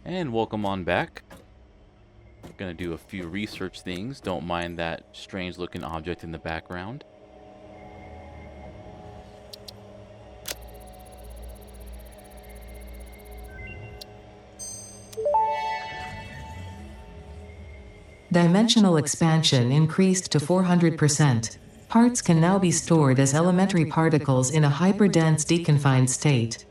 And welcome on back. We're gonna do a few research things. Don't mind that strange looking object in the background. Dimensional expansion increased to 400%. Parts can now be stored as elementary particles in a hyperdense deconfined state.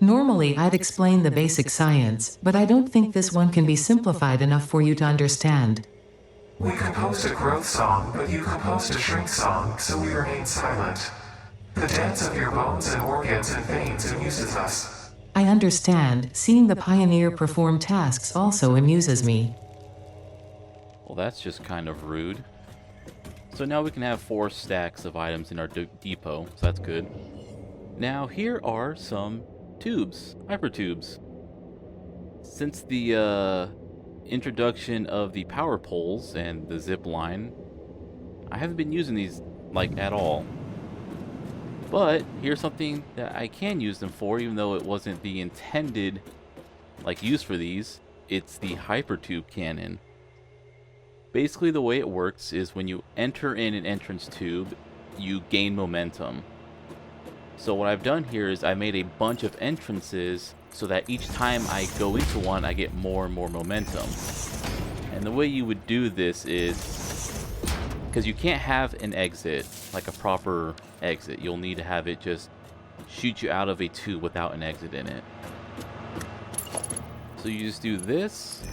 Normally I'd explain the basic science, but I don't think this one can be simplified enough for you to understand. We composed a growth song, but you composed a shrink song, so we remain silent. The dance of your bones and organs and veins amuses us. I understand, seeing the pioneer perform tasks also amuses me. Well, that's just kind of rude. So now we can have 4 stacks of items in our depot, so that's good. Now here are some tubes, hypertubes. Since the introduction of the power poles and the zip line, I haven't been using these like at all. But here's something that I can use them for, even though it wasn't the intended like use for these. It's the hypertube cannon. Basically the way it works is when you enter in an entrance tube, you gain momentum. So what I've done here is I made a bunch of entrances so that each time I go into one, I get more and more momentum. And the way you would do this is, because you can't have an exit, like a proper exit. You'll need to have it just shoot you out of a tube without an exit in it. So you just do this,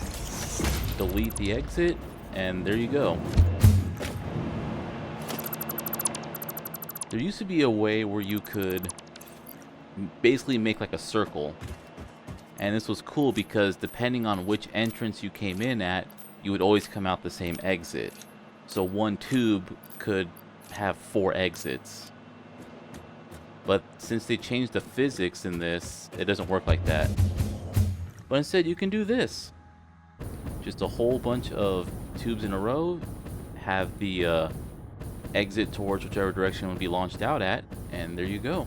delete the exit, and there you go. There used to be a way where you could basically make like a circle. And this was cool because depending on which entrance you came in at, you would always come out the same exit. So one tube could have 4 exits. But since they changed the physics in this, it doesn't work like that. But instead you can do this. Just a whole bunch of tubes in a row, have the exit towards whichever direction it would be launched out at, and there you go.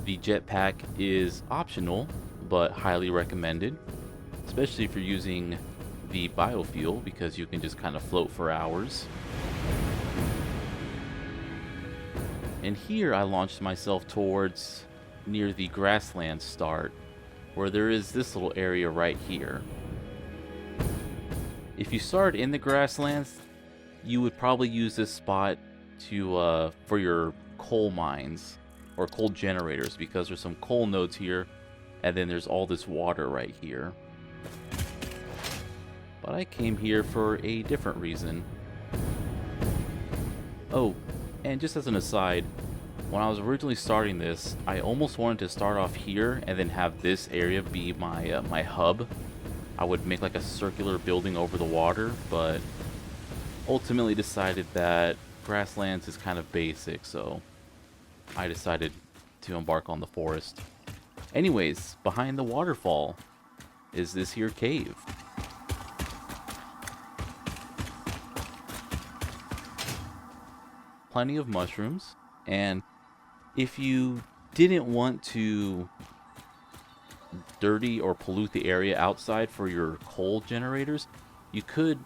The jetpack is optional, but highly recommended, especially if you're using the biofuel, because you can just kind of float for hours. And here I launched myself towards near the grassland start, where there is this little area right here. If you start in the grasslands, you would probably use this spot to for your coal mines or coal generators, because there's some coal nodes here and then there's all this water right here. But I came here for a different reason. Oh, and just as an aside, when I was originally starting this, I almost wanted to start off here and then have this area be my my hub. I would make like a circular building over the water, but ultimately decided that grasslands is kind of basic, so I decided to embark on the forest. Anyways, behind the waterfall is this here cave. Plenty of mushrooms, and if you didn't want to dirty or pollute the area outside for your coal generators, you could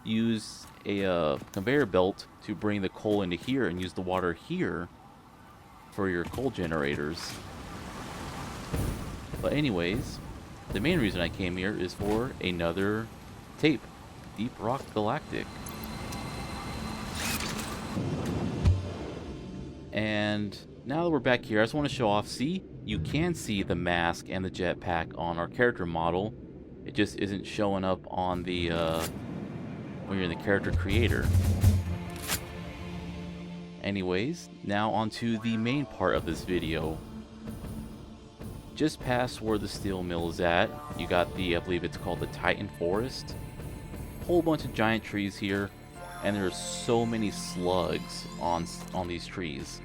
use a conveyor belt to bring the coal into here and use the water here for your coal generators. But anyways, the main reason I came here is for another tape, Deep Rock Galactic. And now that we're back here, I just want to show off. See, you can see the mask and the jetpack on our character model. It just isn't showing up on the when you're in the character creator. Anyways, now onto the main part of this video. Just past where the steel mill is at, you got the, I believe it's called the Titan Forest. Whole bunch of giant trees here, and there's so many slugs on these trees.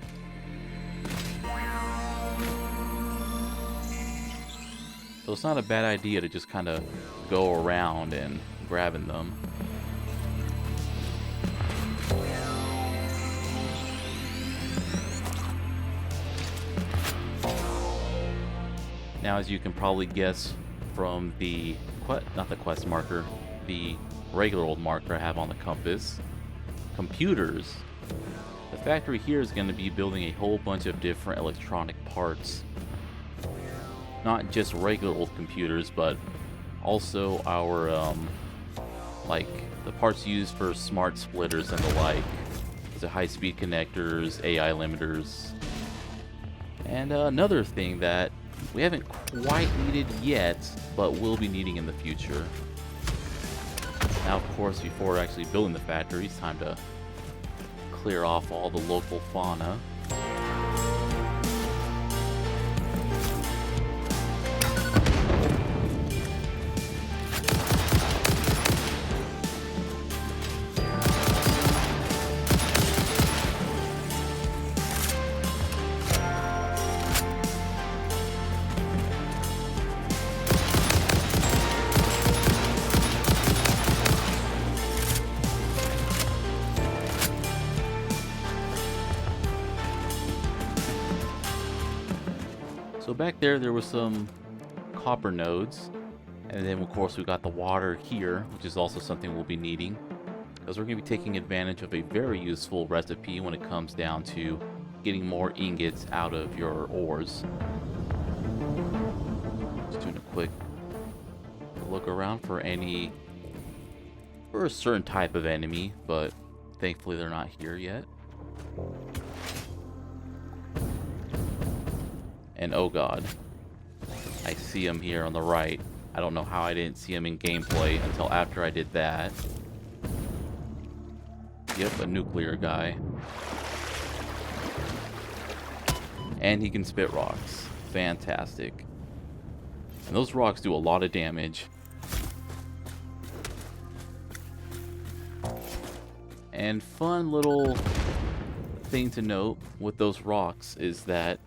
So it's not a bad idea to just kind of go around and grabbing them. Now, as you can probably guess from the not the quest marker, the regular old marker I have on the compass, computers. The factory here is going to be building a whole bunch of different electronic parts. Not just regular old computers, but also our like the parts used for smart splitters and the like. The high-speed connectors, AI limiters, and another thing that we haven't quite needed yet, but will be needing in the future. Now, of course, before actually building the factory, it's time to clear off all the local fauna. So back there was some copper nodes, and then of course we got the water here, which is also something we'll be needing, because we're going to be taking advantage of a very useful recipe when it comes down to getting more ingots out of your ores. Just doing a quick look around for a certain type of enemy, but thankfully they're not here yet. And oh god, I see him here on the right. I don't know how I didn't see him in gameplay until after I did that. Yep, a nuclear guy. And he can spit rocks. Fantastic. And those rocks do a lot of damage. And fun little thing to note with those rocks is that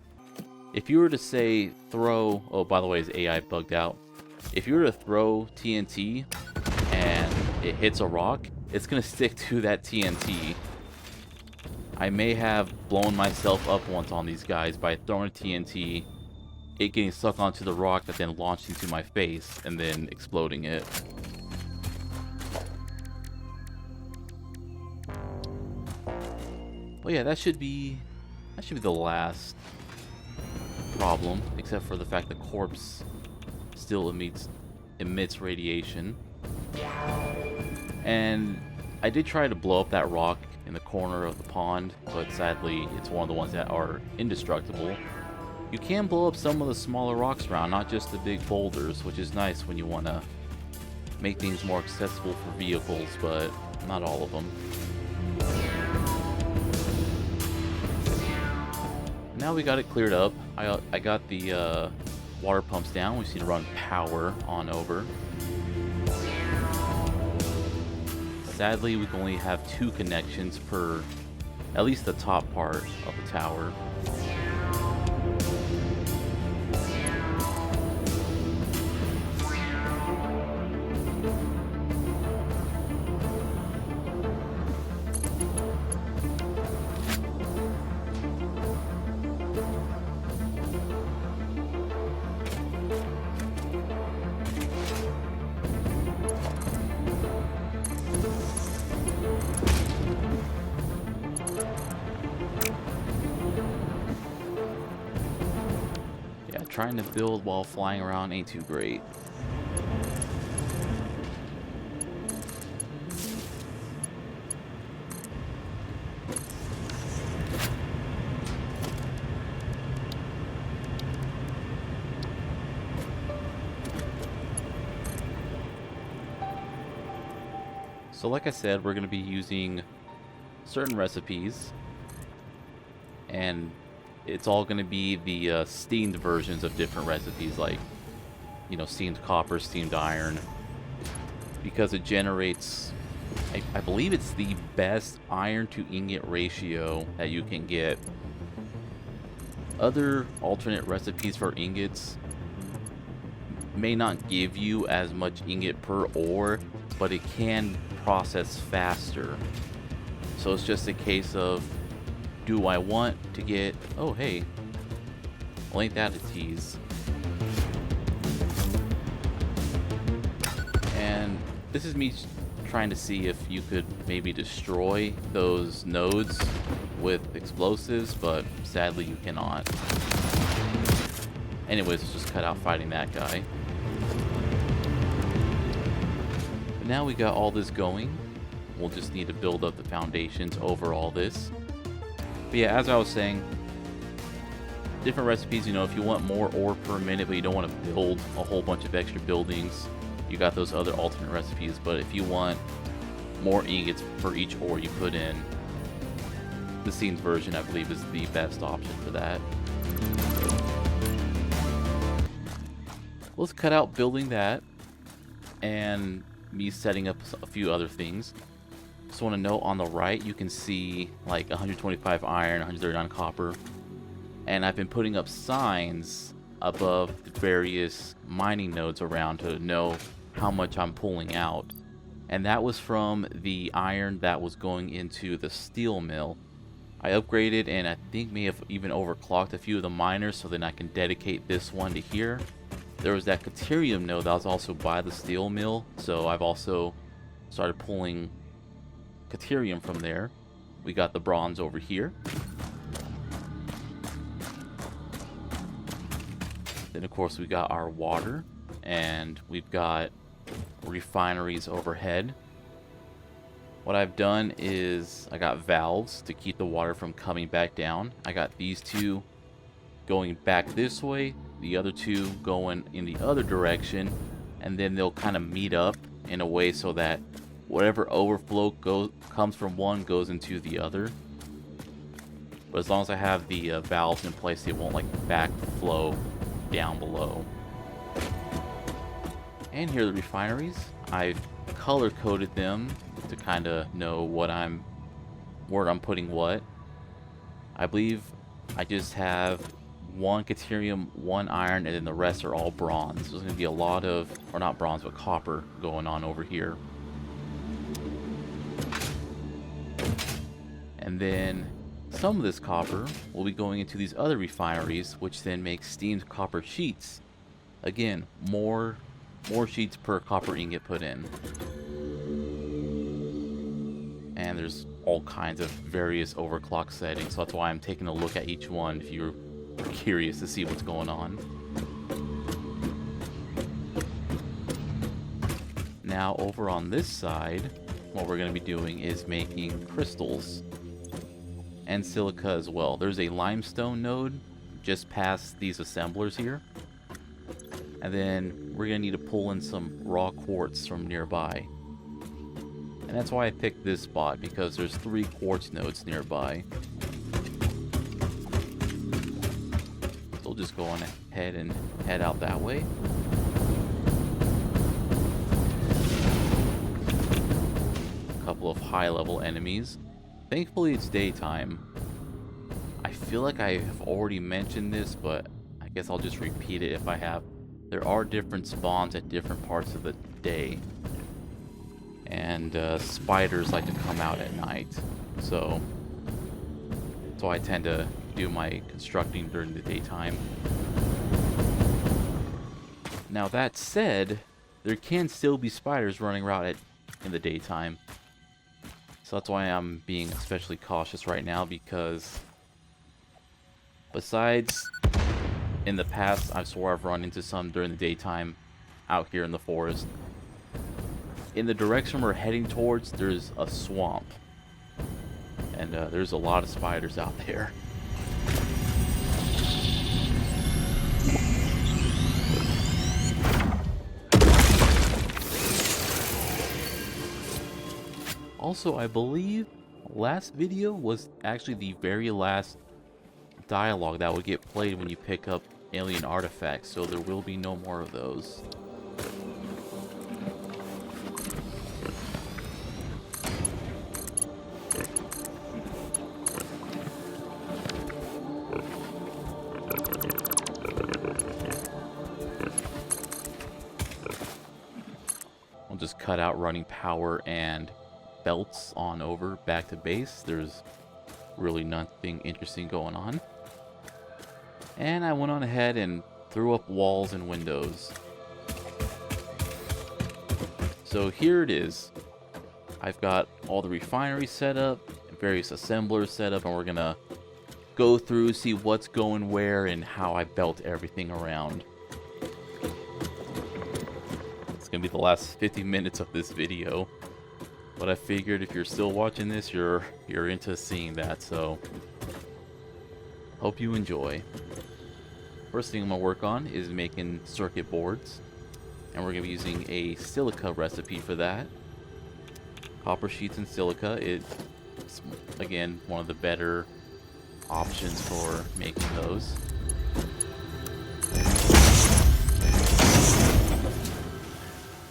if you were to say throw, oh by the way, his AI bugged out. If you were to throw TNT and it hits a rock, it's gonna stick to that TNT. I may have blown myself up once on these guys by throwing TNT, it getting stuck onto the rock that then launched into my face and then exploding it. Well, yeah, that should be the last problem, except for the fact the corpse still emits radiation. And I did try to blow up that rock in the corner of the pond, but sadly it's one of the ones that are indestructible. You can blow up some of the smaller rocks around, not just the big boulders, which is nice when you want to make things more accessible for vehicles, but not all of them. Now we got it cleared up. I got the water pumps down. We just need to run power on over. Sadly, we can only have 2 connections per at least the top part of the tower. Trying to build while flying around ain't too great. So like I said, we're going to be using certain recipes, and it's all going to be the steamed versions of different recipes, like, you know, steamed copper, steamed iron, because it generates, I believe it's the best iron to ingot ratio that you can get. Other alternate recipes for ingots may not give you as much ingot per ore, but it can process faster. So it's just a case of, do I want to get... Oh, hey. Well, ain't that a tease? This is me trying to see if you could maybe destroy those nodes with explosives, but sadly you cannot. Anyways, let's just cut out fighting that guy. But now we got all this going. We'll just need to build up the foundations over all this. But yeah, as I was saying, different recipes, you know, if you want more ore per minute, but you don't want to build a whole bunch of extra buildings, you got those other alternate recipes. But if you want more ingots for each ore you put in, the Scenes version, I believe, is the best option for that. Let's cut out building that and me setting up a few other things. Just want to note on the right, you can see like 125 iron, 139 copper. And I've been putting up signs above the various mining nodes around to know how much I'm pulling out. And that was from the iron that was going into the steel mill. I upgraded and I think may have even overclocked a few of the miners, so then I can dedicate this one to here. There was that Caterium node that was also by the steel mill, so I've also started pulling Caterium from there. We got the bronze over here. Then of course we got our water, and we've got refineries overhead. What I've done is I got valves to keep the water from coming back down. I got these two going back this way, the other two going in the other direction, and then they'll kind of meet up in a way so that whatever overflow comes from one goes into the other. But as long as I have the valves in place, they won't like backflow down below. And here are the refineries. I've color coded them to kind of know where I'm putting what. I believe I just have one Caterium, one iron, and then the rest are all bronze. So there's going to be a lot of, or not bronze, but copper going on over here. And then some of this copper will be going into these other refineries, which then make steamed copper sheets. Again, more sheets per copper ingot put in. And there's all kinds of various overclock settings, so that's why I'm taking a look at each one if you're curious to see what's going on. Now over on this side, what we're going to be doing is making crystals and silica as well. There's a limestone node just past these assemblers here, and then we're going to need to pull in some raw quartz from nearby. And that's why I picked this spot, because there's 3 quartz nodes nearby. So we'll just go on ahead and head out that way. A couple of high-level enemies. Thankfully it's daytime. I feel like I have already mentioned this, but I guess I'll just repeat it if I have. There are different spawns at different parts of the day. And spiders like to come out at night, so I tend to do my constructing during the daytime. Now that said, there can still be spiders running around in the daytime, so that's why I'm being especially cautious right now, because besides in the past I swore I've run into some during the daytime out here in the forest. In the direction we're heading towards, there's a swamp. And there's a lot of spiders out there. Also, I believe last video was actually the very last dialogue that would get played when you pick up alien artifacts, so there will be no more of those. Just cut out running power and belts on over back to base. There's really nothing interesting going on. And I went on ahead and threw up walls and windows. So here it is. I've got all the refineries set up, various assemblers set up, and we're gonna go through, see what's going where, and how I belt everything around. It's gonna be the last 50 minutes of this video, but I figured if you're still watching this, you're into seeing that, so hope you enjoy. First thing I'm gonna work on is making circuit boards, and we're gonna be using a silica recipe for that. Copper sheets and silica, it's again one of the better options for making those.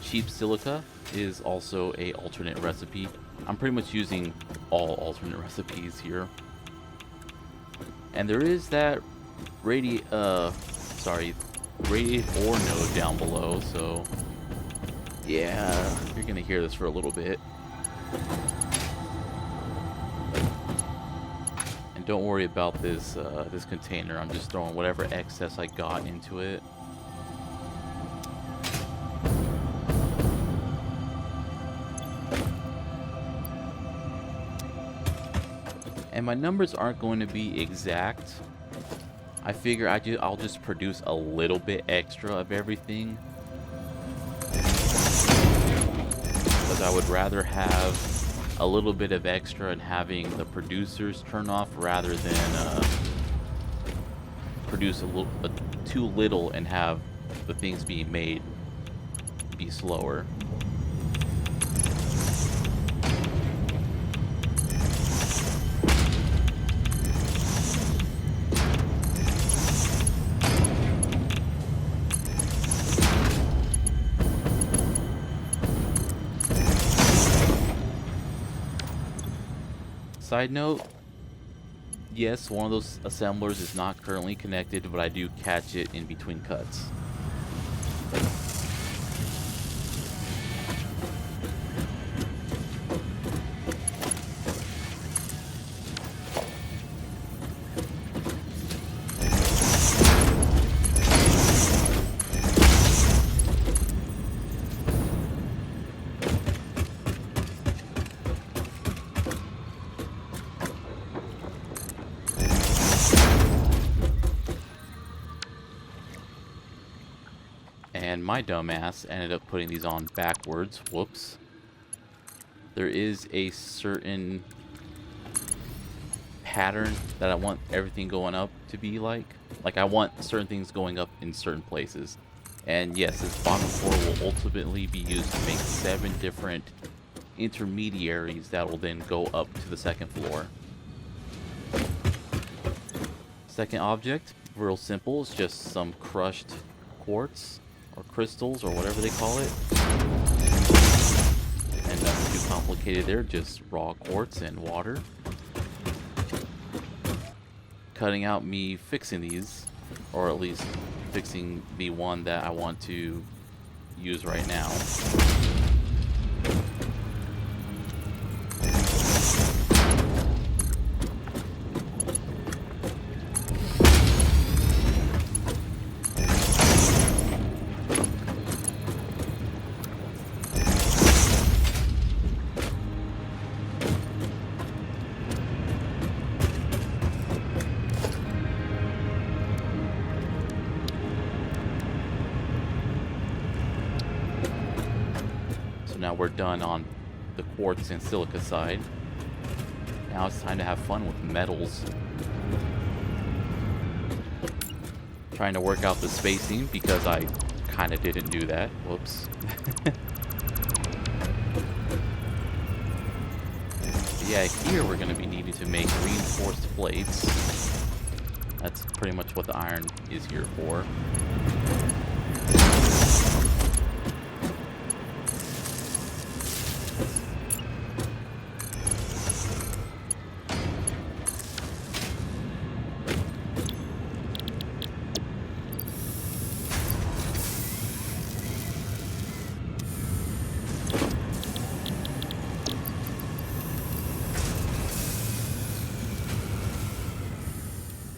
Cheap silica is also a alternate recipe. I'm pretty much using all alternate recipes here. And there is that radiate ore node down below, so yeah, you're gonna hear this for a little bit. And don't worry about this this container. I'm just throwing whatever excess I got into it. And my numbers aren't going to be exact. I figure I'll just produce a little bit extra of everything, because I would rather have a little bit of extra and having the producers turn off rather than produce too little and have the things being made be slower. Side note, yes, one of those assemblers is not currently connected, but I do catch it in between cuts. And my dumbass ended up putting these on backwards. Whoops. There is a certain pattern that I want everything going up to be like. Like, I want certain things going up in certain places. And yes, this bottom floor will ultimately be used to make 7 different intermediaries that will then go up to the second floor. Second object, real simple, it's just some crushed quartz or crystals or whatever they call it. And nothing too complicated there, just raw quartz and water. Cutting out me fixing these, or at least fixing the one that I want to use right now. Now we're done on the quartz and silica side. Now it's time to have fun with metals. Trying to work out the spacing because I kind of didn't do that. Whoops. Yeah, here we're going to be needing to make reinforced plates. That's pretty much what the iron is here for.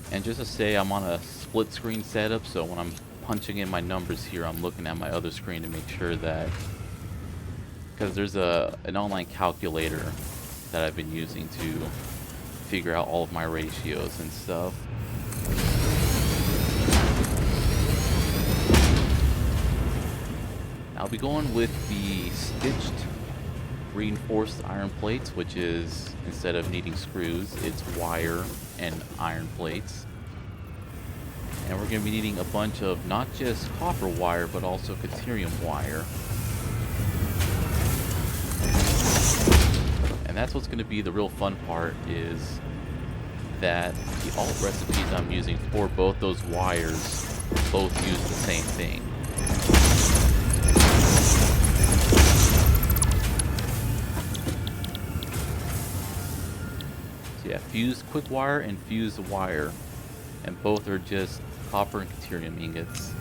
And just to say, I'm on a split screen setup, so when I'm punching in my numbers here, I'm looking at my other screen to make sure that because there's an online calculator that I've been using to figure out all of my ratios and stuff. I'll be going with the stitched reinforced iron plates, which is, instead of needing screws, it's wire and iron plates. And we're going to be needing a bunch of not just copper wire, but also caterium wire. And that's what's going to be the real fun part, is that the alt recipes I'm using for both those wires both use the same thing. So yeah, fused quick wire and fused wire, and both are just copper and caterium ingots.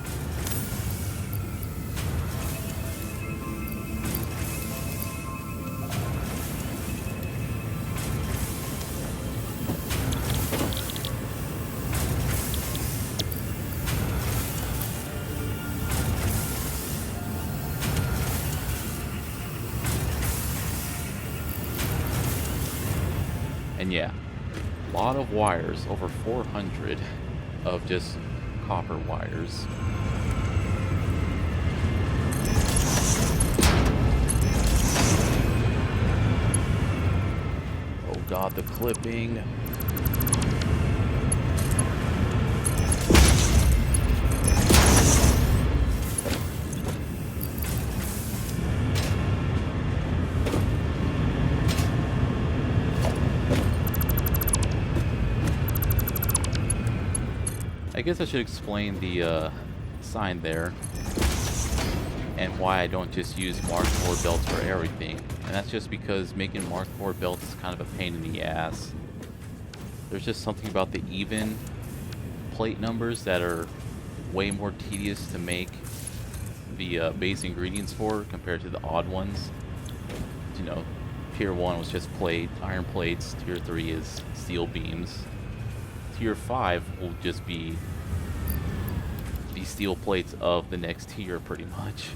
And yeah, a lot of wires, over 400 of just copper wires. Oh god, the clipping. I guess I should explain the sign there and why I don't just use Mark IV belts for everything. And that's just because making Mark IV belts is kind of a pain in the ass. There's just something about the even plate numbers that are way more tedious to make the base ingredients for compared to the odd ones. You know, tier 1 was just plate, iron plates, tier 3 is steel beams. Tier 5 will just be the steel plates of the next tier, pretty much.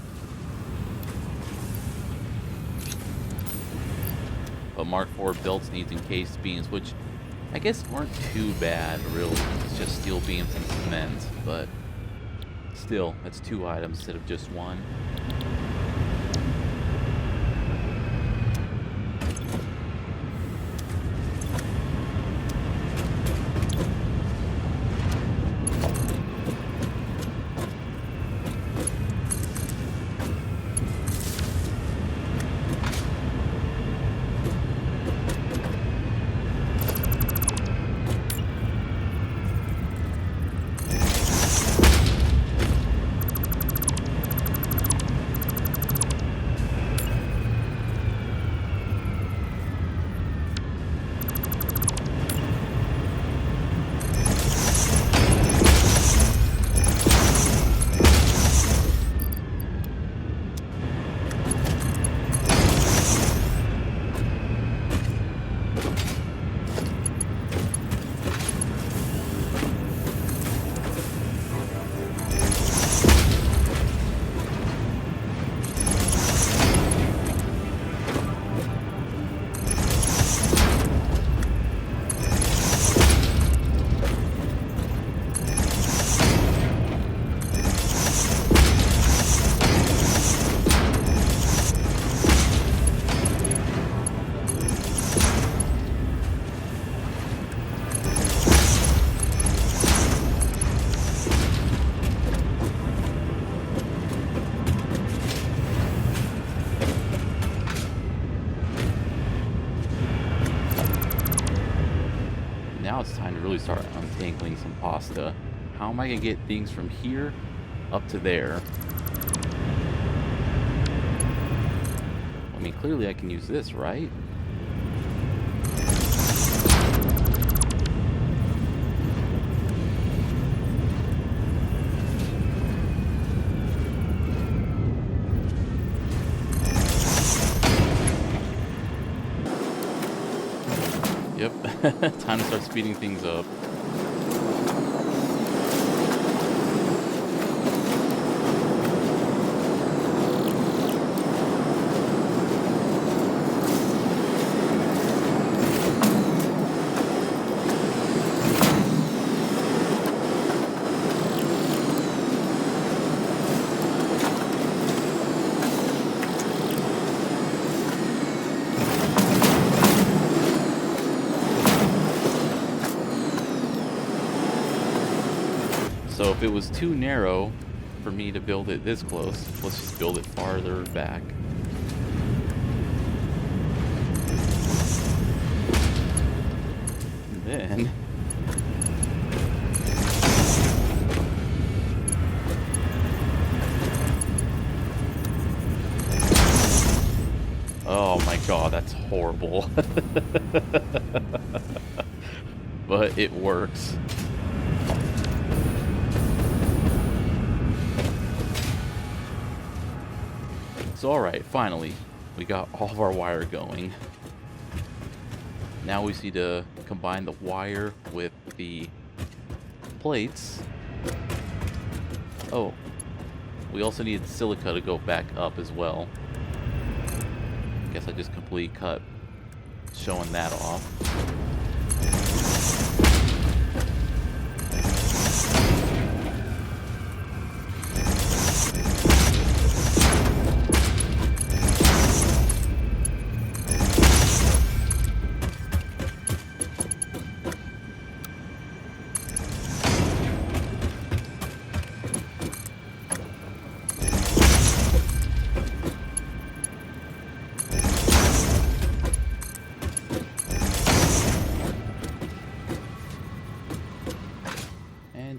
But Mark IV belts needs encased beams, which I guess aren't too bad, really. It's just steel beams and cement, but still, that's 2 items instead of just 1. Now it's time to really start untangling some pasta. How am I going to get things from here up to there? I mean, clearly I can use this, right? Yep, time to start speeding things up. So if it was too narrow for me to build it this close, let's just build it farther back. And then oh my god, that's horrible. But it works. So alright, finally, we got all of our wire going. Now we just need to combine the wire with the plates. Oh, we also need silica to go back up as well. Guess I just completely cut showing that off.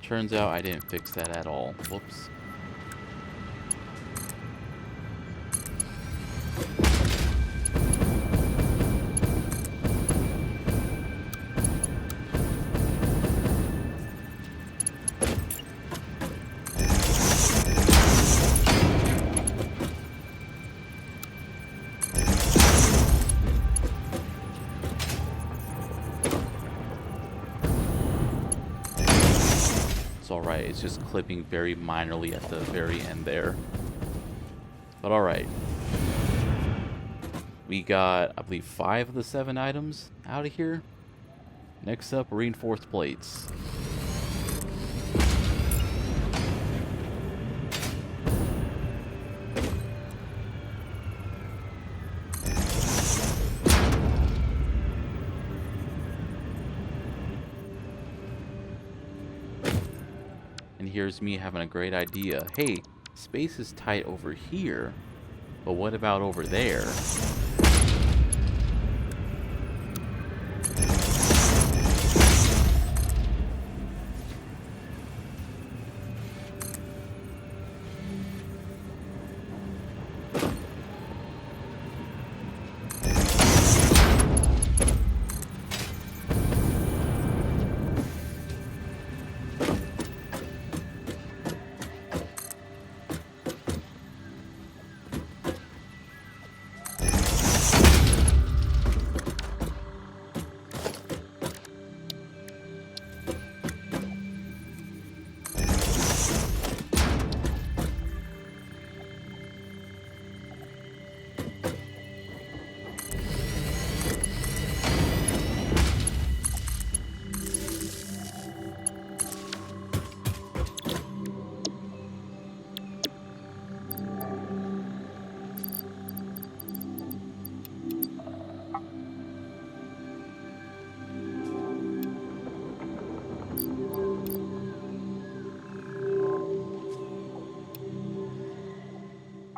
Turns out I didn't fix that at all. Whoops. Alright, it's just clipping very minorly at the very end there. But alright. We got, I believe, 5 of the 7 items out of here. Next up, reinforced plates. And here's me having a great idea. Hey, space is tight over here, but what about over there?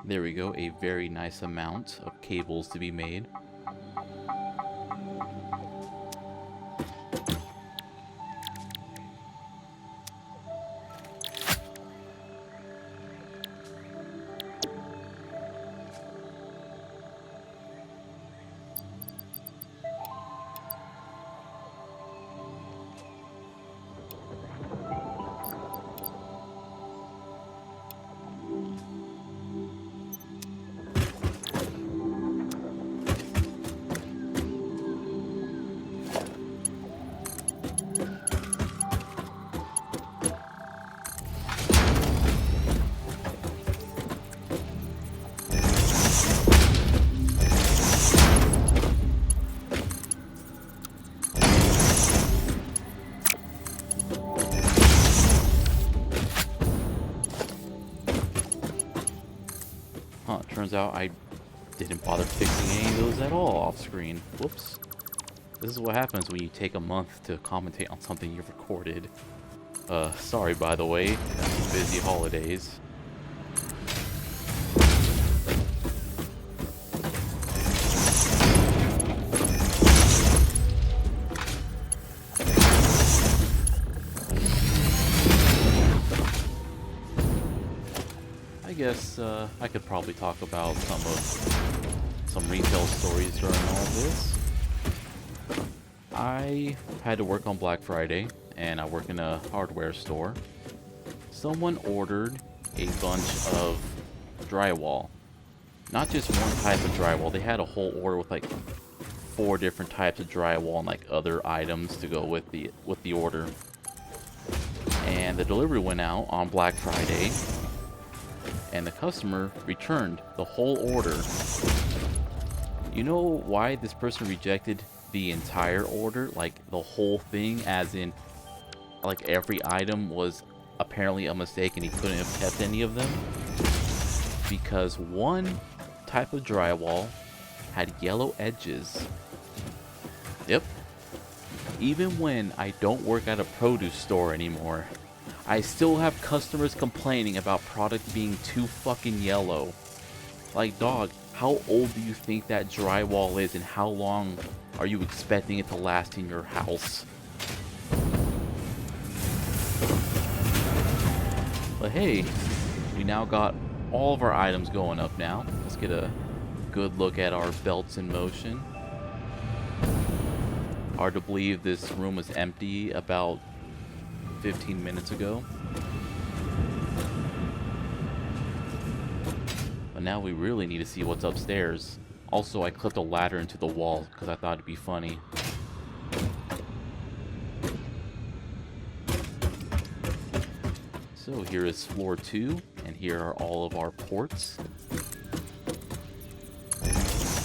There we go, a very nice amount of cables to be made. Huh, turns out I didn't bother fixing any of those at all off screen. Whoops. This is what happens when you take a month to commentate on something you've recorded. Sorry by the way, busy holidays. I guess I could probably talk about some retail stories during all this. I had to work on Black Friday, and I work in a hardware store. Someone ordered a bunch of drywall. Not just one type of drywall, they had a whole order with like 4 different types of drywall and like other items to go with the order. And the delivery went out on Black Friday, and the customer returned the whole order. You know why this person rejected the entire order? Like the whole thing, as in like every item was apparently a mistake and he couldn't have kept any of them? Because one type of drywall had yellow edges. Yep. Even when I don't work at a produce store anymore, I still have customers complaining about product being too fucking yellow. Like, dog, how old do you think that drywall is, and how long are you expecting it to last in your house? But hey, we now got all of our items going up now. Let's get a good look at our belts in motion. Hard to believe this room was empty about 15 minutes ago. But now we really need to see what's upstairs. Also, I clipped a ladder into the wall because I thought it'd be funny. So here is floor 2, and here are all of our ports.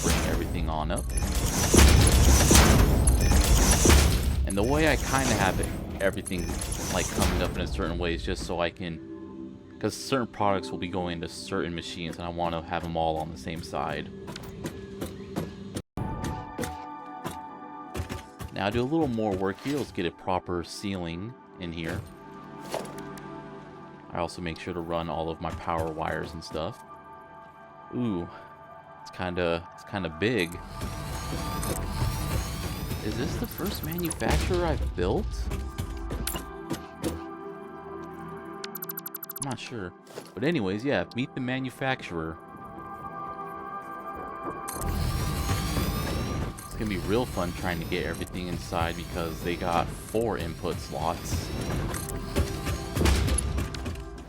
Bring everything on up. And the way I kind of have everything like coming up in a certain way is just so I can, because certain products will be going into certain machines and I want to have them all on the same side. Now do a little more work here. Let's get a proper ceiling in here. I also make sure to run all of my power wires and stuff. Ooh, it's kind of big. Is this the first manufacturer I've built? I'm not sure. But anyways, yeah, meet the manufacturer. It's gonna be real fun trying to get everything inside because they got 4 input slots.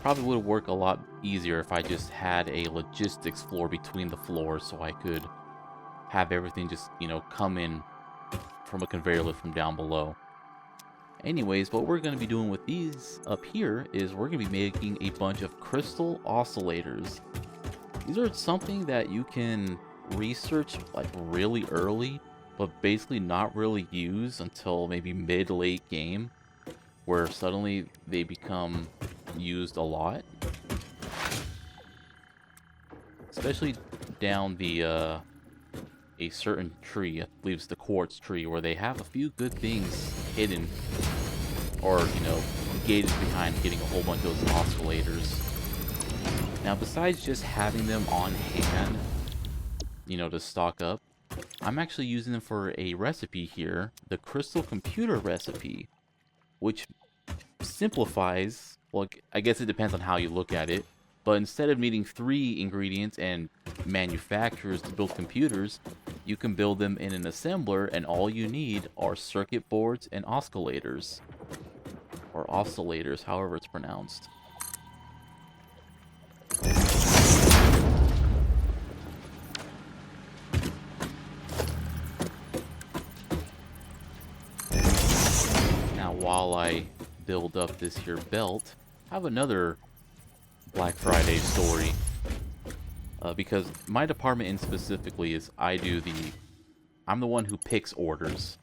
Probably would work a lot easier if I just had a logistics floor between the floors so I could have everything just, you know, come in from a conveyor lift from down below. Anyways, what we're going to be doing with these up here is we're going to be making a bunch of crystal oscillators. These are something that you can research like really early, but basically not really use until maybe mid-late game, where suddenly they become used a lot. Especially down the a certain tree, I believe it's the quartz tree, where they have a few good things hidden, or, you know, gated behind getting a whole bunch of those oscillators. Now, besides just having them on hand, you know, to stock up, I'm actually using them for a recipe here, the crystal computer recipe, which simplifies, well, I guess it depends on how you look at it, but instead of needing 3 ingredients and manufacturers to build computers, you can build them in an assembler, and all you need are circuit boards and oscillators. Or oscillators, however it's pronounced. Now, while I build up this here belt, I have another Black Friday story. Because my department in specifically is I'm the one who picks orders.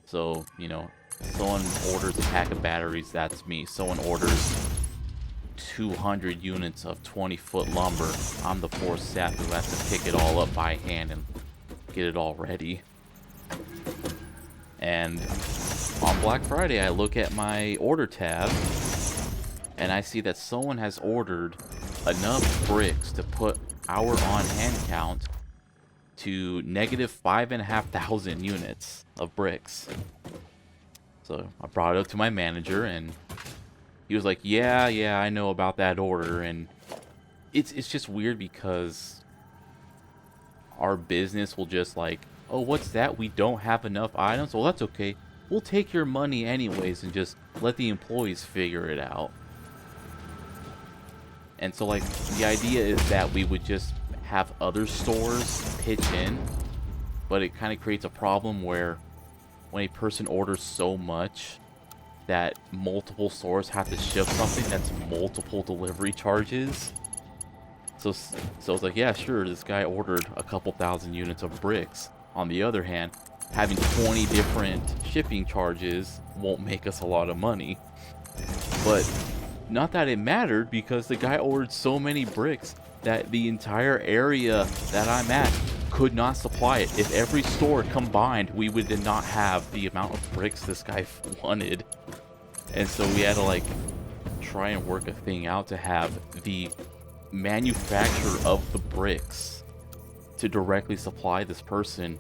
So, you know, someone orders a pack of batteries, that's me. Someone orders 200 units of 20-foot lumber, I'm the poor sap who has to pick it all up by hand and get it all ready. And on Black Friday, I look at my order tab, and I see that someone has ordered enough bricks to put our on-hand count to negative 5,500 units of bricks. So I brought it up to my manager, and he was like, yeah, I know about that order. And it's just weird because our business will just like, oh, what's that? We don't have enough items? Well, that's okay. We'll take your money anyways and just let the employees figure it out. And so, like, the idea is that we would just have other stores pitch in, but it kind of creates a problem where when a person orders so much that multiple stores have to ship something, that's multiple delivery charges. So it's like, yeah, sure, this guy ordered a couple thousand units of bricks. On the other hand, having 20 different shipping charges won't make us a lot of money. But not that it mattered, because the guy ordered so many bricks that the entire area that I'm at could not supply it. If every store combined, we would not have the amount of bricks this guy wanted. And so we had to like try and work a thing out to have the manufacturer of the bricks to directly supply this person.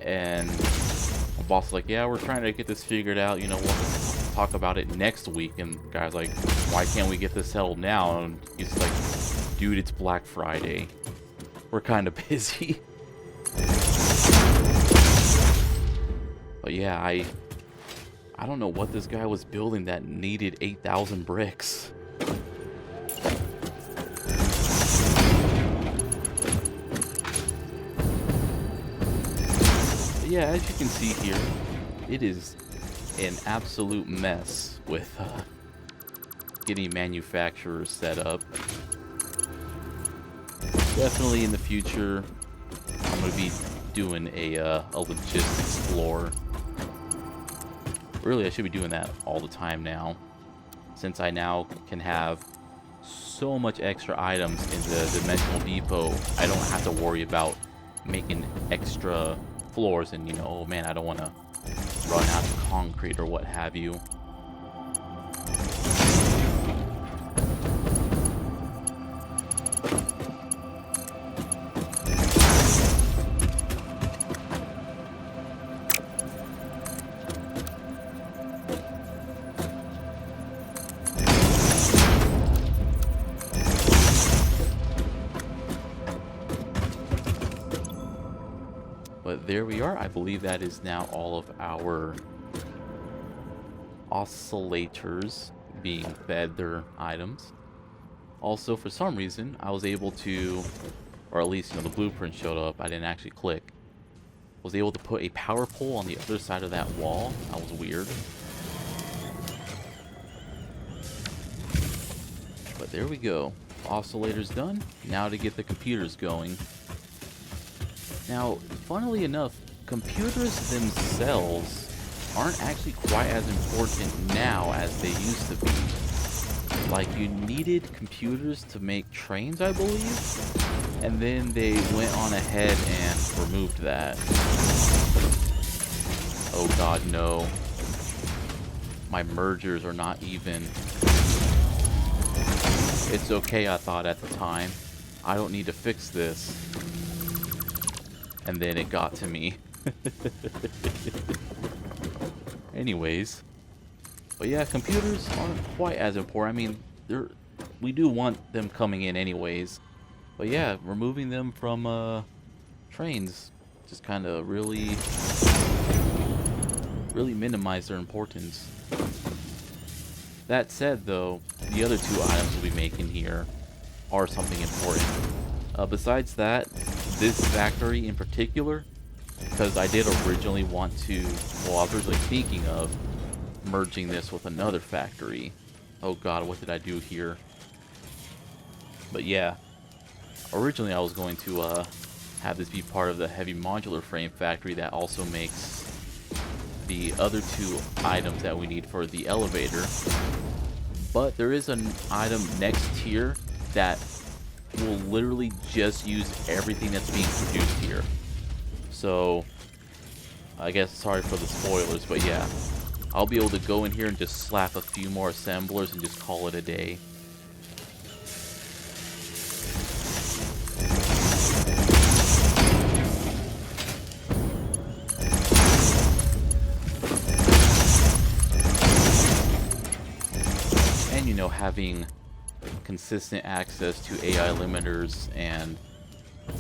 And my boss was like, yeah, we're trying to get this figured out, you know, we'll talk about it next week. And the guy's like, why can't we get this settled now? And he's like, dude, it's Black Friday, we're kind of busy. But yeah, I don't know what this guy was building that needed 8,000 bricks. But yeah, as you can see here, it is an absolute mess with getting manufacturers set up. Definitely in the future, I'm going to be doing a logistics floor. Really, I should be doing that all the time now, since I now can have so much extra items in the dimensional depot. I don't have to worry about making extra floors and, you know, oh man, I don't want to run out of concrete or what have you. But there we are. I believe that is now all of our oscillators being fed their items. Also, for some reason, I was able to, or at least, you know, the blueprint showed up. I didn't actually click. Was able to put a power pole on the other side of that wall. That was weird. But there we go. Oscillators done. Now to get the computers going. Now, funnily enough, computers themselves aren't actually quite as important now as they used to be. Like, you needed computers to make trains, I believe, and then they went on ahead and removed that. Oh god, no. My mergers are not even. It's okay, I thought at the time. I don't need to fix this. And then it got to me. Anyways. But yeah, computers aren't quite as important. I mean, we do want them coming in anyways. But yeah, removing them from trains just kind of really minimize their importance. That said, though, the other two items we'll be making here are something important. Besides that, this factory in particular, because I did originally want to, well, I was originally thinking of merging this with another factory. Oh god, what did I do here? But yeah, originally I was going to have this be part of the heavy modular frame factory that also makes the other two items that we need for the elevator. But there is an item next here that will literally just use everything that's being produced here. So I guess sorry for the spoilers, but yeah, I'll be able to go in here and just slap a few more assemblers and just call it a day. And you know, having consistent access to AI limiters and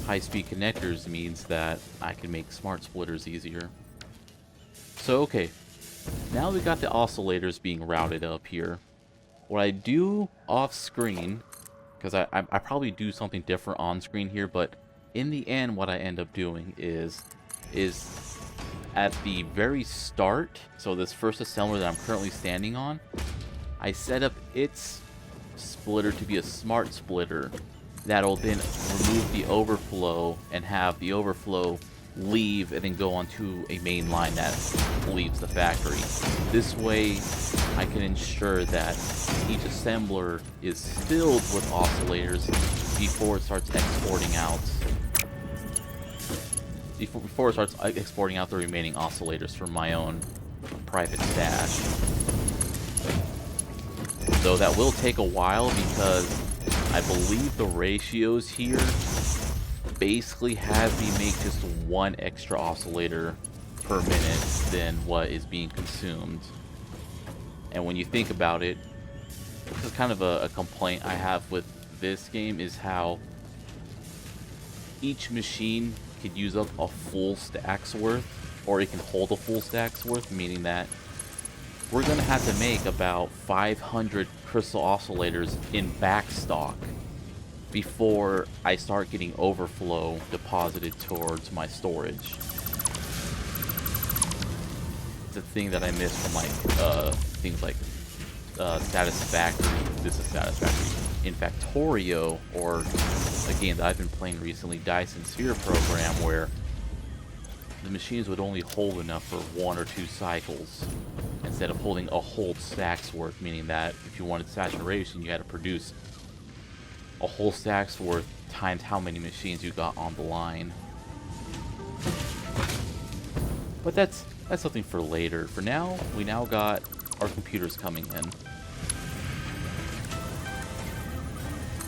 high-speed connectors means that I can make smart splitters easier. So okay, now we got the oscillators being routed up here. What I do off screen, because I probably do something different on screen here, but in the end what I end up doing is at the very start, so this first assembler that I'm currently standing on, I set up its splitter to be a smart splitter that'll then remove the overflow and have the overflow leave and then go onto a main line that leaves the factory. This way I can ensure that each assembler is filled with oscillators before it starts exporting out. Before it starts exporting out the remaining oscillators for my own private stash. Though that will take a while because I believe the ratios here basically have me make just one extra oscillator per minute than what is being consumed. And when you think about it, this is kind of a complaint I have with this game, is how each machine could use up a full stack's worth, or it can hold a full stack's worth, meaning that we're going to have to make about 500 crystal oscillators in backstock before I start getting overflow deposited towards my storage. It's a thing that I miss from like things like Satisfactory. This is Satisfactory. In Factorio, or a game that I've been playing recently, Dyson Sphere program, where the machines would only hold enough for 1 or 2 cycles instead of holding a whole stack's worth, meaning that if you wanted saturation, you had to produce a whole stack's worth times how many machines you got on the line. But that's something for later. For now, we now got our computers coming in.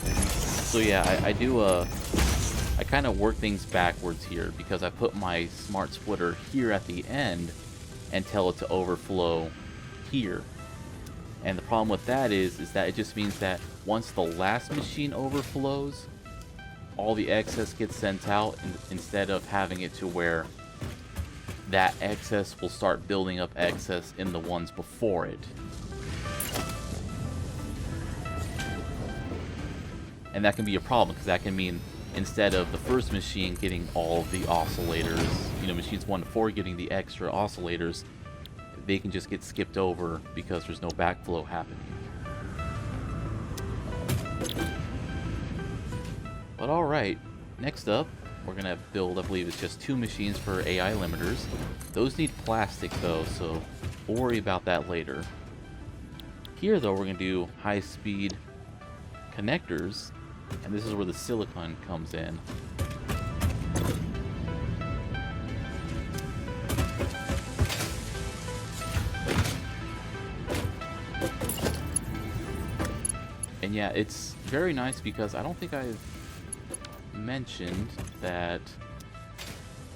So yeah, I kind of work things backwards here, because I put my smart splitter here at the end and tell it to overflow here. And the problem with that is that it just means that once the last machine overflows, all the excess gets sent out, instead of having it to where that excess will start building up excess in the ones before it. And that can be a problem, because that can mean instead of the first machine getting all of the oscillators, you know, machines 1 to 4 getting the extra oscillators, they can just get skipped over because there's no backflow happening. But alright, next up, we're going to build, I believe it's just 2 machines for AI limiters. Those need plastic though, so we'll worry about that later. Here though, we're going to do high-speed connectors, and this is where the silicon comes in. And yeah, it's very nice because I don't think I've mentioned that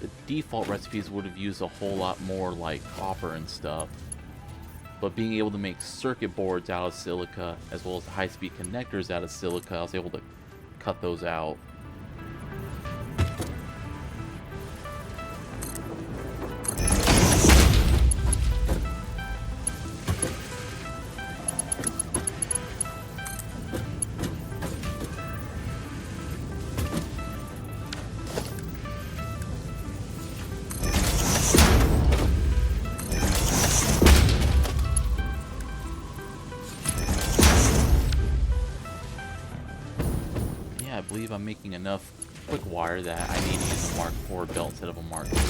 the default recipes would have used a whole lot more like copper and stuff. But being able to make circuit boards out of silica, as well as high-speed connectors out of silica, I was able to cut those out. I believe I'm making enough quick wire that I need to use a Mark IV belt instead of a Mark III.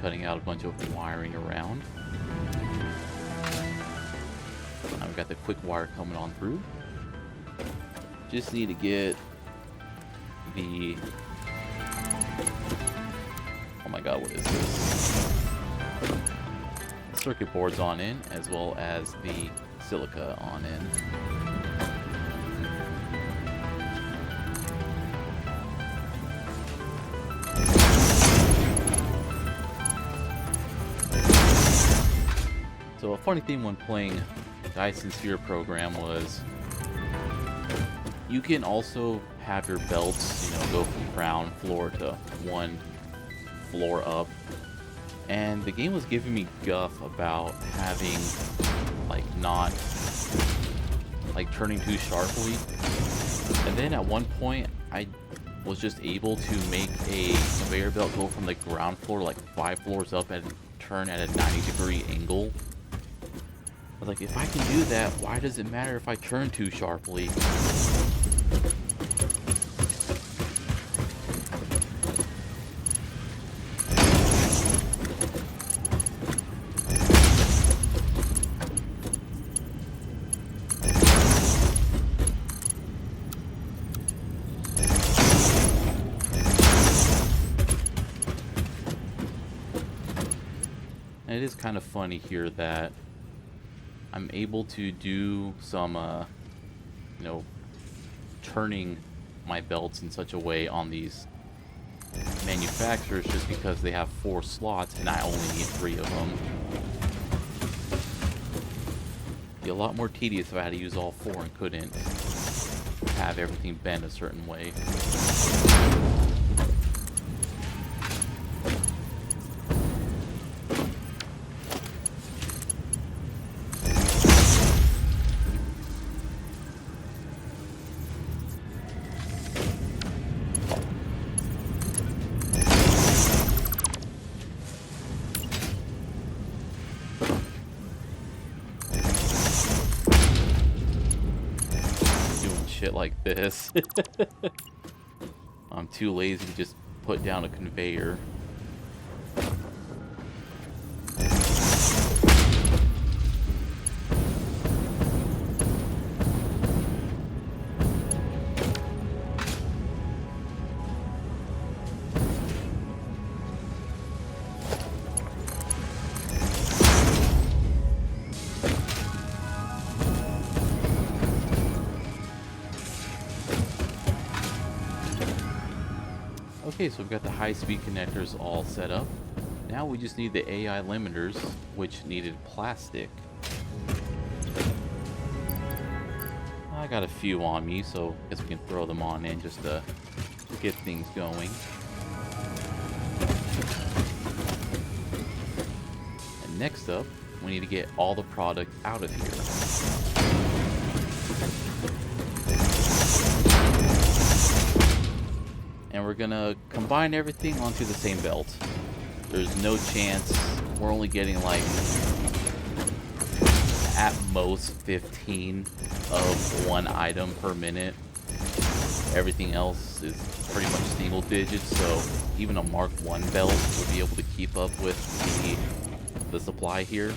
cutting out a bunch of wiring around. Now we've got the quick wire coming on through. Just need to get the... Oh my god, what is this? Circuit boards on in, as well as the silica on in. So a funny thing when playing the Ice and Sphere program was you can also have your belts, you know, go from ground floor to one floor up. And the game was giving me guff about having, like, not, like, turning too sharply. And then at one point, I was just able to make a conveyor belt go from the ground floor, like, 5 floors up and turn at a 90-degree angle. I was like, if I can do that, why does it matter if I turn too sharply? And it is kind of funny here that I'm able to do some, you know, turning my belts in such a way on these manufacturers just because they have 4 slots and I only need 3 of them. It'd be a lot more tedious if I had to use all 4 and couldn't have everything bent a certain way. Shit like this. I'm too lazy to just put down a conveyor. Okay, so we've got the high-speed connectors all set up. Now we just need the AI limiters, which needed plastic. I got a few on me, so I guess we can throw them on in just to get things going. And next up, we need to get all the product out of here. And we're gonna combine everything onto the same belt. There's no chance. We're only getting like at most 15 of one item per minute. Everything else is pretty much single digits, so even a Mark 1 belt will be able to keep up with the supply here.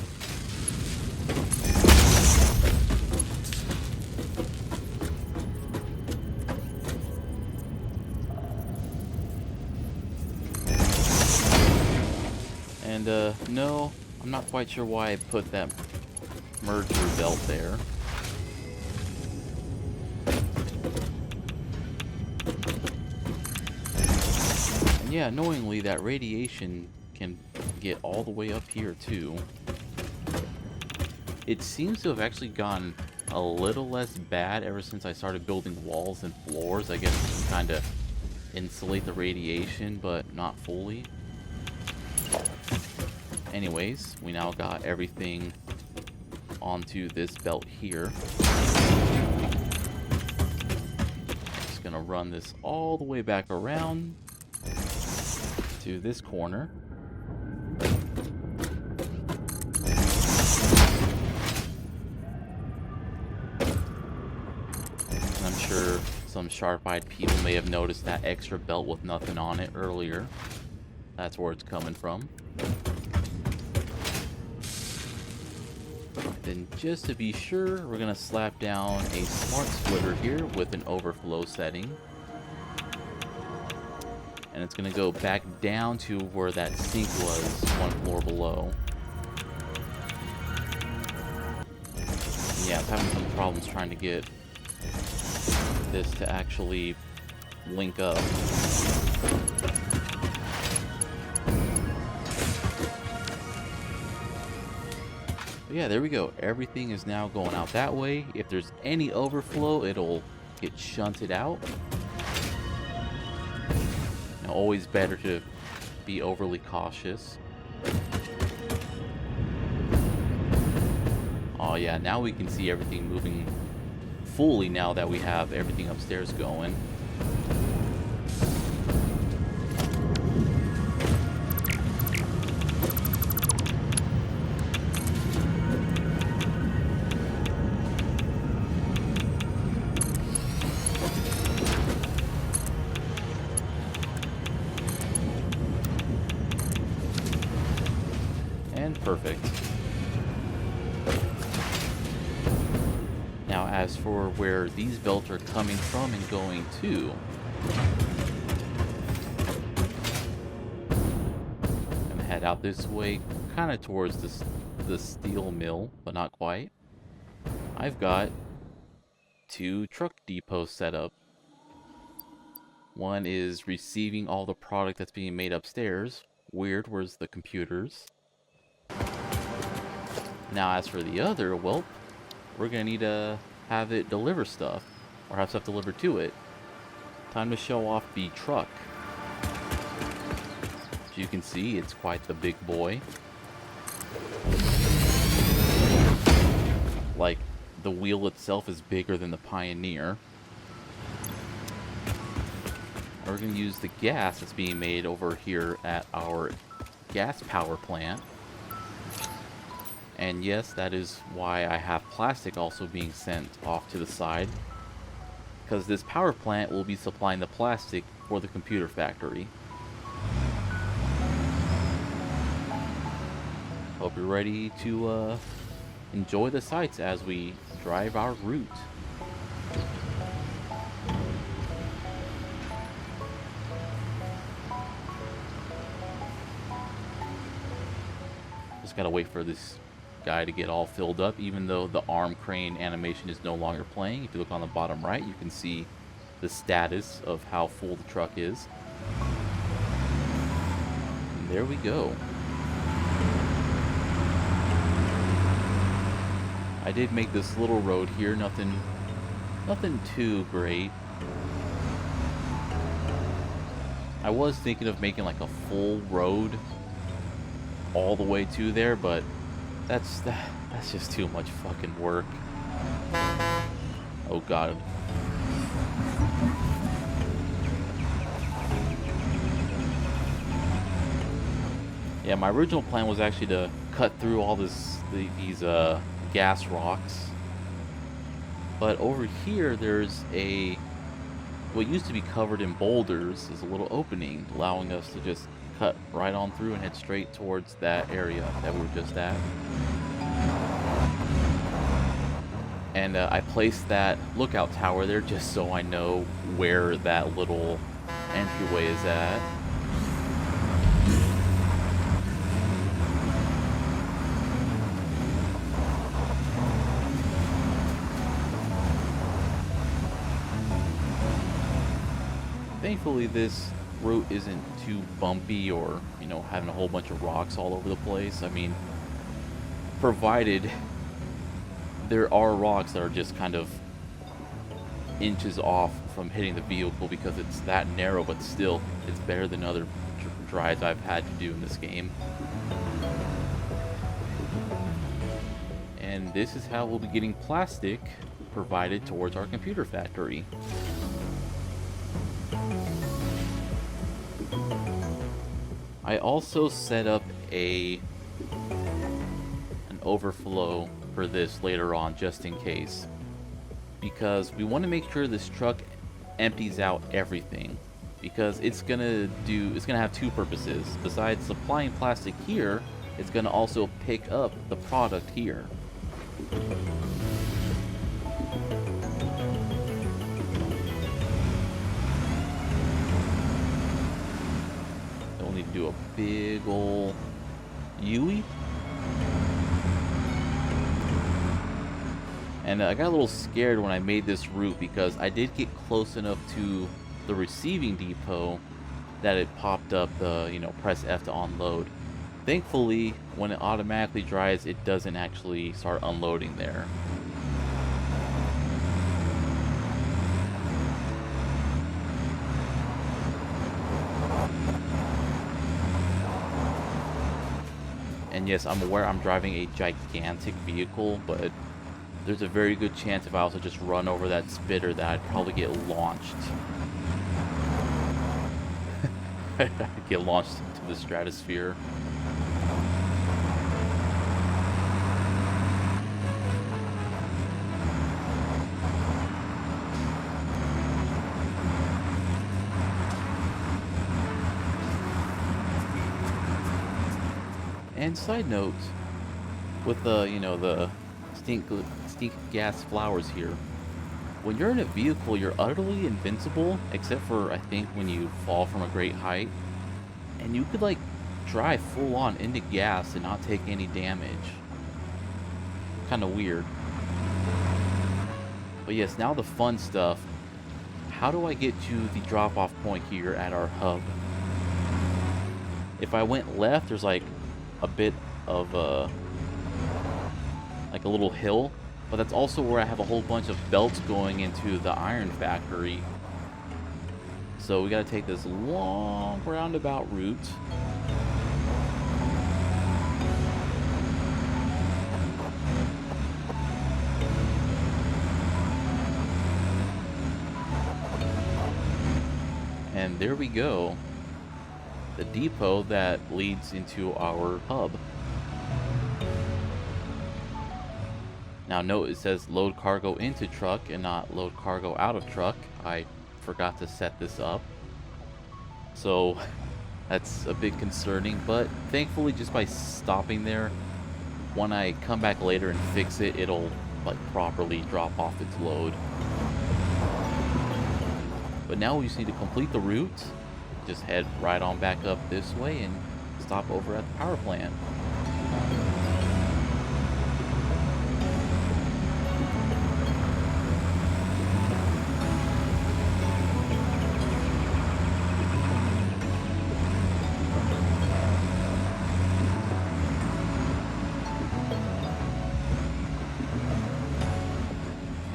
And no, I'm not quite sure why I put that merger belt there. And yeah, annoyingly, that radiation can get all the way up here too. It seems to have actually gotten a little less bad ever since I started building walls and floors. I guess you can kind of insulate the radiation, but not fully. Anyways, we now got everything onto this belt here. Just gonna run this all the way back around to this corner. And I'm sure some sharp-eyed people may have noticed that extra belt with nothing on it earlier. That's where it's coming from. Then just to be sure, we're gonna slap down a smart splitter here with an overflow setting. And it's gonna go back down to where that sink was, one floor below. Yeah, I'm having some problems trying to get this to actually link up. But yeah, there we go. Everything is now going out that way. If there's any overflow, it'll get shunted out. Now, always better to be overly cautious. Oh yeah, now we can see everything moving fully now that we have everything upstairs going. And perfect. Now, as for where these belts are coming from and going to, I'm gonna head out this way, kind of towards the steel mill, but not quite. I've got 2 truck depots set up. One is receiving all the product that's being made upstairs. Weird, where's the computers? Now, as for the other, well, we're gonna need to have it deliver stuff, or have stuff delivered to it. Time to show off the truck. As you can see, it's quite the big boy. Like, the wheel itself is bigger than the Pioneer. And we're gonna use the gas that's being made over here at our gas power plant. And yes, that is why I have plastic also being sent off to the side. Because this power plant will be supplying the plastic for the computer factory. Hope you're ready to enjoy the sights as we drive our route. Just gotta wait for this guy to get all filled up, even though the arm crane animation is no longer playing. If you look on the bottom right, you can see the status of how full the truck is. And there we go. I did make this little road here, nothing too great. I was thinking of making like a full road all the way to there, but that's just too much fucking work. Oh god. Yeah, my original plan was actually to cut through all these gas rocks. But over here there's what used to be covered in boulders is a little opening, allowing us to just cut right on through and head straight towards that area that we were just at. And I placed that lookout tower there just so I know where that little entryway is at. Thankfully, this route isn't too bumpy or, having a whole bunch of rocks all over the place. I mean, provided there are rocks that are just kind of inches off from hitting the vehicle because it's that narrow, but still, it's better than other drives I've had to do in this game. And this is how we'll be getting plastic provided towards our computer factory. I also set up an overflow for this later on, just in case, because we want to make sure this truck empties out everything. because it's gonna have two purposes. Besides supplying plastic here, it's gonna also pick up the product here. Don't need to do a big ol' U-ey. And I got a little scared when I made this route because I did get close enough to the receiving depot that it popped up the, press F to unload. Thankfully, when it automatically dries, it doesn't actually start unloading there. And yes, I'm aware I'm driving a gigantic vehicle, but there's a very good chance if I also just run over that spitter that I'd probably get launched. I'd get launched into the stratosphere. And side note, with the, the stink gas flowers here, when you're in a vehicle, you're utterly invincible, except for, I think, when you fall from a great height. And you could, like, drive full on into gas and not take any damage. Kind of weird. But yes, now the fun stuff. How do I get to the drop-off point here at our hub? If I went left, there's, like, a bit of like a little hill, but that's also where I have a whole bunch of belts going into the iron factory. So we gotta take this long roundabout route. And there we go. The depot that leads into our hub. Now note it says load cargo into truck and not load cargo out of truck. I forgot to set this up. So that's a bit concerning, but thankfully just by stopping there, when I come back later and fix it, it'll like properly drop off its load. But now we just need to complete the route. Just head right on back up this way and stop over at the power plant.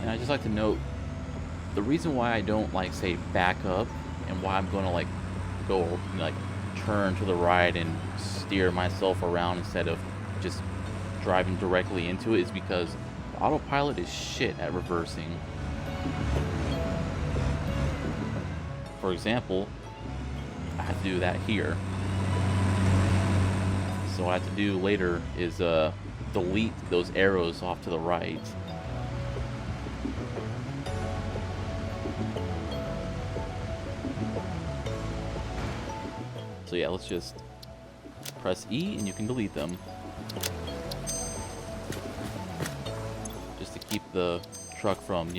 And I just like to note the reason why I don't like say back up and why I'm going to like go like turn to the right and steer myself around instead of just driving directly into it is because autopilot is shit at reversing. For example, I have to do that here. So what I have to do later is delete those arrows off to the right. So yeah, let's just press E and you can delete them. Just to keep the truck from,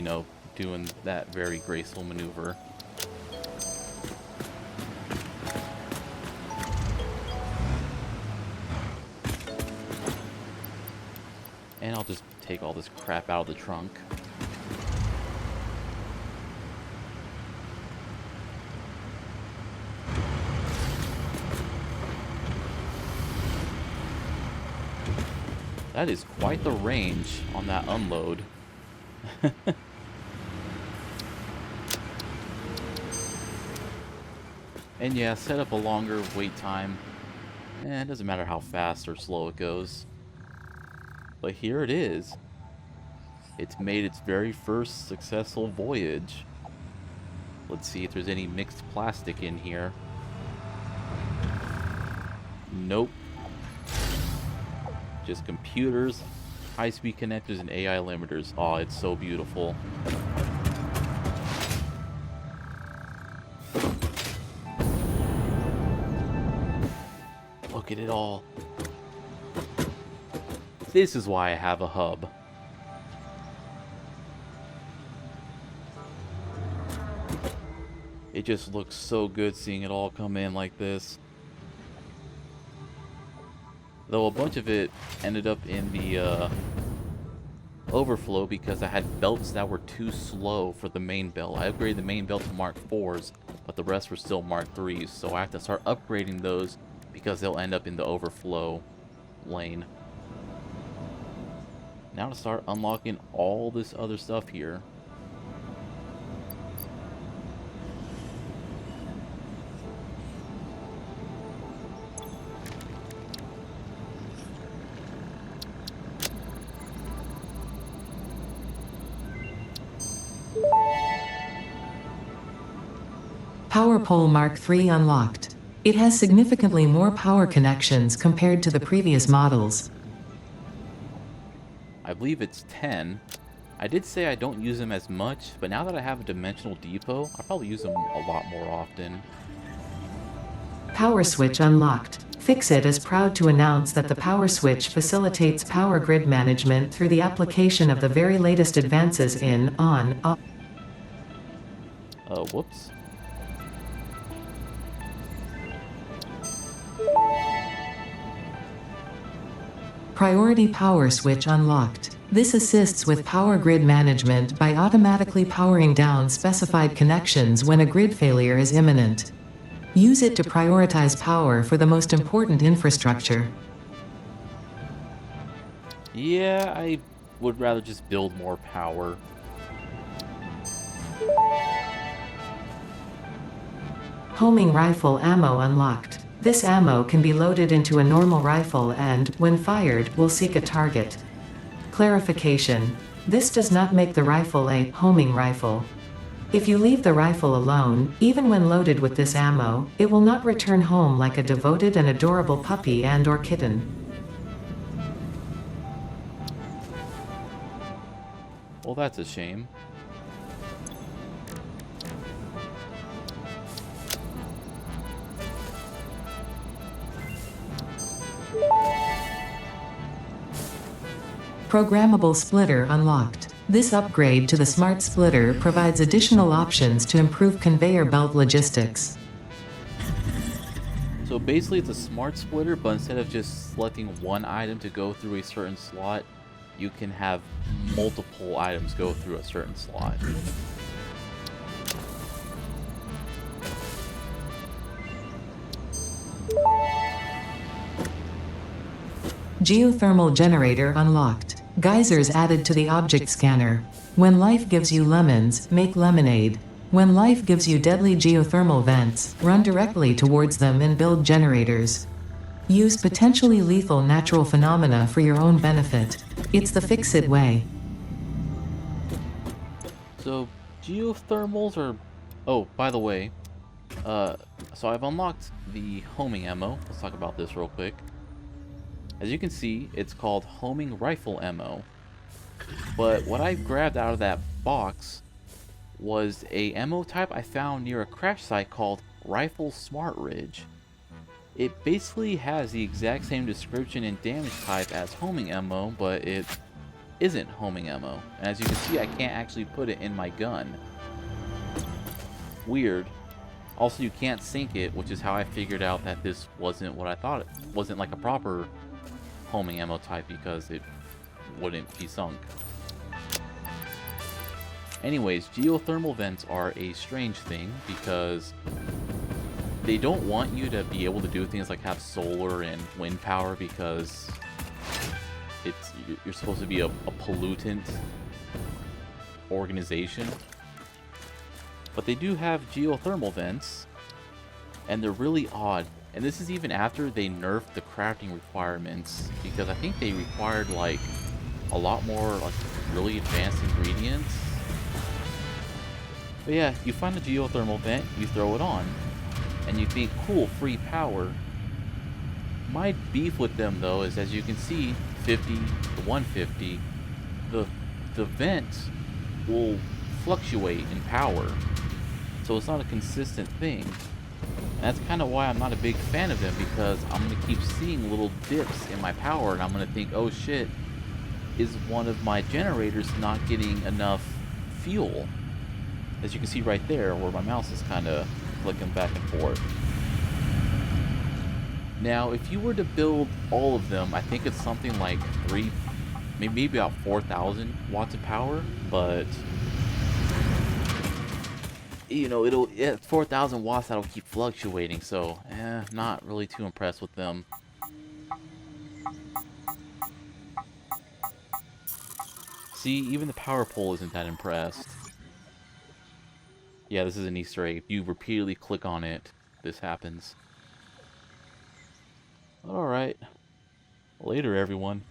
doing that very graceful maneuver. And I'll just take all this crap out of the trunk. That is quite the range on that unload. And yeah, set up a longer wait time. It doesn't matter how fast or slow it goes. But here it is. It's made its very first successful voyage. Let's see if there's any mixed plastic in here. Nope. Just computers, high-speed connectors, and AI limiters. Oh, it's so beautiful. at it all. This is why I have a hub. It just looks so good seeing it all come in like this. Though a bunch of it ended up in the overflow because I had belts that were too slow for the main belt. I upgraded the main belt to Mark 4s, but the rest were still Mark 3s, so I have to start upgrading those because they'll end up in the overflow lane. Now to start unlocking all this other stuff here. Power Pole Mark III unlocked. It has significantly more power connections compared to the previous models. I believe it's 10. I did say I don't use them as much, but now that I have a dimensional depot, I probably use them a lot more often. Power Switch unlocked. Fixit is proud to announce that the Power Switch facilitates power grid management through the application of the very latest advances in on-off. Whoops. Priority Power Switch unlocked. This assists with power grid management by automatically powering down specified connections when a grid failure is imminent. Use it to prioritize power for the most important infrastructure. Yeah, I would rather just build more power. Homing Rifle ammo unlocked. This ammo can be loaded into a normal rifle and, when fired, will seek a target. Clarification. This does not make the rifle a homing rifle. If you leave the rifle alone, even when loaded with this ammo, it will not return home like a devoted and adorable puppy and/or kitten. Well, that's a shame. Programmable Splitter unlocked. This upgrade to the Smart Splitter provides additional options to improve conveyor belt logistics. So basically it's a smart splitter, but instead of just selecting one item to go through a certain slot, you can have multiple items go through a certain slot. Geothermal Generator unlocked. Geysers added to the object scanner. When life gives you lemons, make lemonade. When life gives you deadly geothermal vents, run directly towards them and build generators. Use potentially lethal natural phenomena for your own benefit. It's the Fixit way. So geothermals are... Oh, by the way, so I've unlocked the homing ammo. Let's talk about this real quick. As you can see, it's called homing rifle ammo. But what I grabbed out of that box was a ammo type I found near a crash site called Rifle Smart Ridge. It basically has the exact same description and damage type as homing ammo, but it isn't homing ammo. And as you can see, I can't actually put it in my gun. Weird. Also, you can't sink it, which is how I figured out that this wasn't what I thought it wasn't, like a proper homing ammo type, because it wouldn't be sunk. Anyways, geothermal vents are a strange thing because they don't want you to be able to do things like have solar and wind power, because you're supposed to be a pollutant organization. But they do have geothermal vents, and they're really odd. And this is even after they nerfed the crafting requirements, because I think they required like a lot more like really advanced ingredients. But yeah, you find a geothermal vent, you throw it on, and you think, cool, free power. My beef with them though is, as you can see, 50 to 150, the vent will fluctuate in power, so it's not a consistent thing. That's kind of why I'm not a big fan of them, because I'm going to keep seeing little dips in my power, and I'm going to think, oh shit, is one of my generators not getting enough fuel? As you can see right there, where my mouse is kind of flicking back and forth. Now, if you were to build all of them, I think it's something like maybe about 4,000 watts of power, but you know, at 4,000 watts, that'll keep fluctuating, so not really too impressed with them. See, even the power pole isn't that impressed. Yeah, this is an Easter egg. If you repeatedly click on it, this happens. Alright. Later, everyone.